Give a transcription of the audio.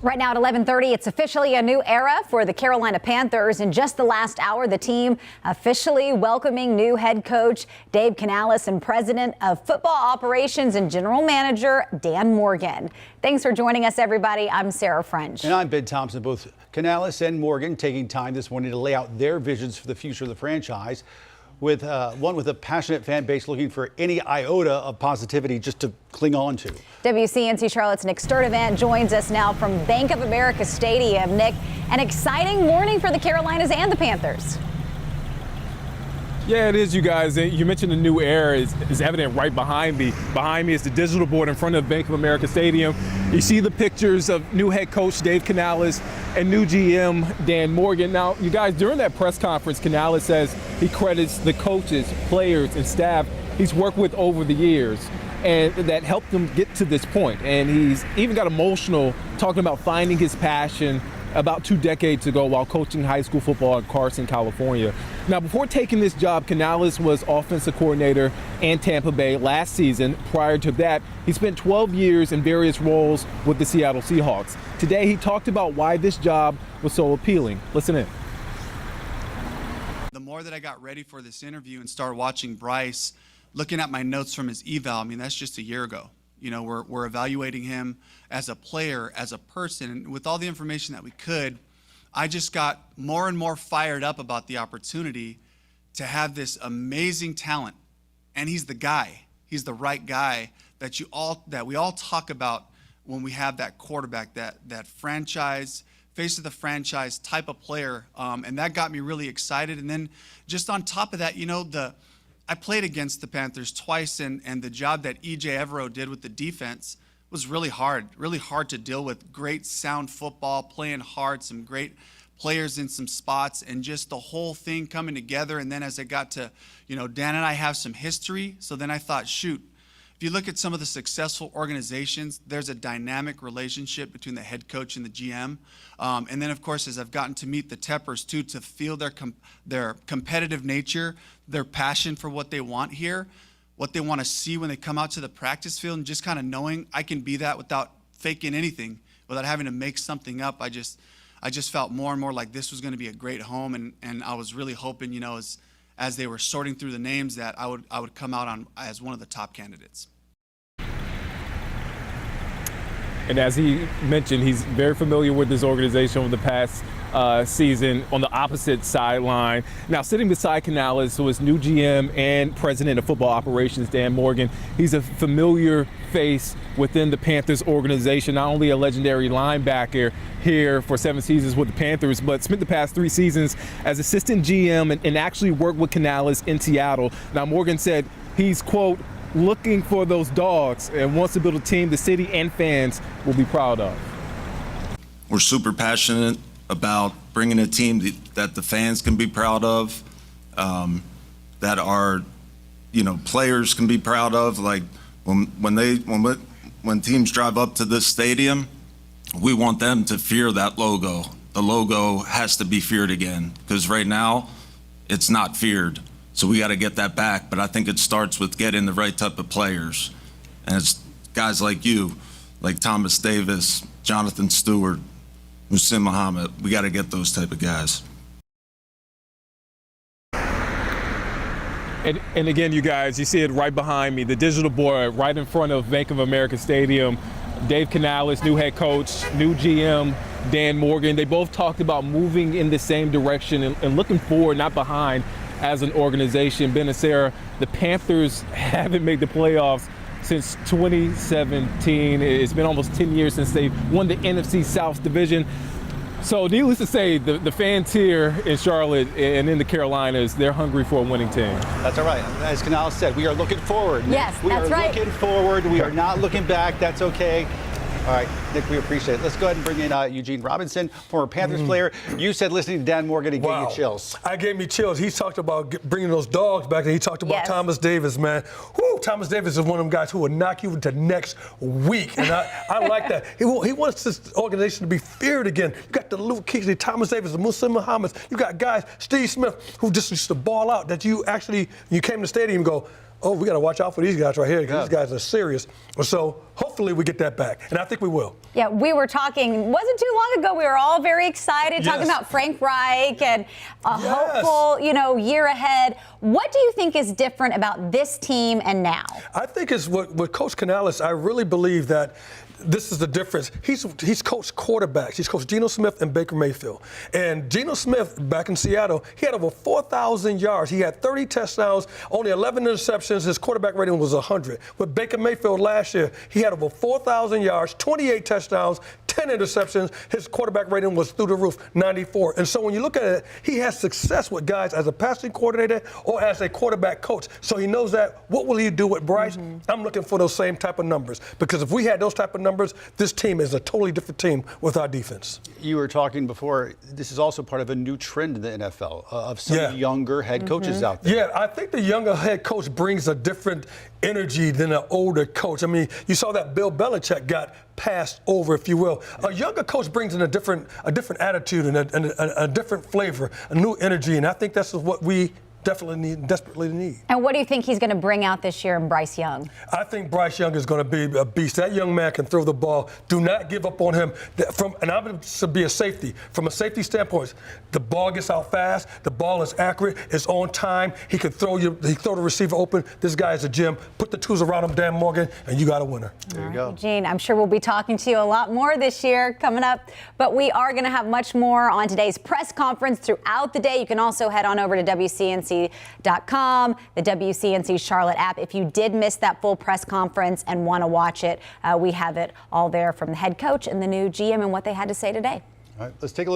Right now at 11:30, it's officially a new era for the Carolina Panthers. In just the last hour, the team officially welcoming new head coach Dave Canales and president of football operations and general manager Dan Morgan. Thanks for joining us, everybody. I'm Sarah French. And I'm Ben Thompson. Both Canales and Morgan taking time this morning to lay out their visions for the future of the franchise. With one with a passionate fan base looking for any iota of positivity just to cling on to. WCNC Charlotte's Nick Sturdivant joins us now from Bank of America Stadium. Nick, an exciting morning for the Carolinas and the Panthers. Yeah, it is, you guys. You mentioned the new era is evident right behind me. Behind me is the digital board in front of Bank of America Stadium. You see the pictures of new head coach Dave Canales and new GM Dan Morgan. Now, you guys, during that press conference, Canales says he credits the coaches, players, and staff he's worked with over the years and that helped him get to this point. And he's even got emotional talking about finding his passion about 2 decades ago while coaching high school football in Carson, California. Now, before taking this job, Canales was offensive coordinator in Tampa Bay last season. Prior to that, he spent 12 years in various roles with the Seattle Seahawks. Today, he talked about why this job was so appealing. Listen in. The more that I got ready for this interview and started watching Bryce, looking at my notes from his eval, I mean, that's just a year ago. You know, we're evaluating him as a player, as a person, and with all the information that we could, I just got more and more fired up about the opportunity to have this amazing talent. And he's the guy. He's the right guy that we all talk about when we have that quarterback, that franchise, face of the franchise type of player. And that got me really excited. And then just on top of that, you know, I played against the Panthers twice, and the job that E.J. Evero did with the defense was really hard to deal with. Great sound football, playing hard, some great players in some spots, and just the whole thing coming together. And then as I got to, you know, Dan and I have some history, so then I thought, shoot, if you look at some of the successful organizations, there's a dynamic relationship between the head coach and the GM. And then, of course, as I've gotten to meet the Teppers, too, to feel their competitive nature, their passion for what they want here, what they want to see when they come out to the practice field, and just kind of knowing I can be that without faking anything, without having to make something up. I just felt more and more like this was going to be a great home, and I was really hoping, you know, as they were sorting through the names, that I would come out as one of the top candidates. And as he mentioned, he's very familiar with this organization over the past season on the opposite sideline. Now, sitting beside Canales, who is new GM and president of football operations, Dan Morgan, he's a familiar face within the Panthers organization, not only a legendary linebacker here for 7 seasons with the Panthers, but spent the past 3 seasons as assistant GM and actually worked with Canales in Seattle. Now, Morgan said he's, quote, looking for those dogs and wants to build a team the city and fans will be proud of. We're super passionate about bringing a team that the fans can be proud of, that our, you know, players can be proud of. Like when teams drive up to this stadium, we want them to fear that logo. The logo has to be feared again, because right now it's not feared. So we got to get that back. But I think it starts with getting the right type of players. And it's guys like you, like Thomas Davis, Jonathan Stewart, Musim Muhammad. We got to get those type of guys. And again, you guys, you see it right behind me, the digital board right in front of Bank of America Stadium. Dave Canales, new head coach, new GM, Dan Morgan. They both talked about moving in the same direction and looking forward, not behind, as an organization. Ben and Sarah, the Panthers haven't made the playoffs since 2017. It's been almost 10 years since they won the NFC South division. So needless to say, the fans here in Charlotte and in the Carolinas, they're hungry for a winning team. That's all right. As Canales said, we are looking forward. Yes, we that's right. We are looking forward. We are not looking back. That's okay. All right, Nick, we appreciate it. Let's go ahead and bring in Eugene Robinson, former Panthers player. You said listening to Dan Morgan, he gave you chills. I gave me chills. He talked about bringing those dogs back, and he talked about Thomas Davis, man. Whoo, Thomas Davis is one of them guys who will knock you into next week, and I like that. He wants this organization to be feared again. You got the Luke Kuechly, Thomas Davis, the Musim Muhammad. You got guys, Steve Smith, who just used to ball out, that you came to the stadium and go, oh, we got to watch out for these guys right here because these guys are serious. So hopefully we get that back, and I think we will. Yeah, we were talking, wasn't too long ago, we were all very excited talking about Frank Reich and a hopeful, year ahead. What do you think is different about this team and now? I think it's with Coach Canales, I really believe that this is the difference. He's coached quarterbacks. He's coached Geno Smith and Baker Mayfield. And Geno Smith, back in Seattle, he had over 4,000 yards. He had 30 touchdowns, only 11 interceptions. His quarterback rating was 100. With Baker Mayfield last year, he had over 4,000 yards, 28 touchdowns, 10 interceptions. His quarterback rating was through the roof, 94. And so when you look at it, he has success with guys as a passing coordinator or as a quarterback coach. So he knows that. What will he do with Bryce? I'm looking for those same type of numbers. Because if we had those type of numbers, this team is a totally different team with our defense. You were talking before, this is also part of a new trend in the NFL of some younger head coaches out there. Yeah, I think the younger head coach brings a different energy than an older coach. I mean, you saw that Bill Belichick got passed over, if you will. A younger coach brings in a different attitude and a different flavor, a new energy, and I think that's what we desperately need. And what do you think he's going to bring out this year in Bryce Young? I think Bryce Young is going to be a beast. That young man can throw the ball. Do not give up on him. And I'm going to be a safety. From a safety standpoint, the ball gets out fast. The ball is accurate. It's on time. He can throw the receiver open. This guy is a gem. Put the tools around him, Dan Morgan, and you got a winner. There you go. Eugene, I'm sure we'll be talking to you a lot more this year coming up, but we are going to have much more on today's press conference throughout the day. You can also head on over to WCNC.com, the WCNC Charlotte app. If you did miss that full press conference and want to watch it, we have it all there from the head coach and the new GM and what they had to say today. All right, let's take a look.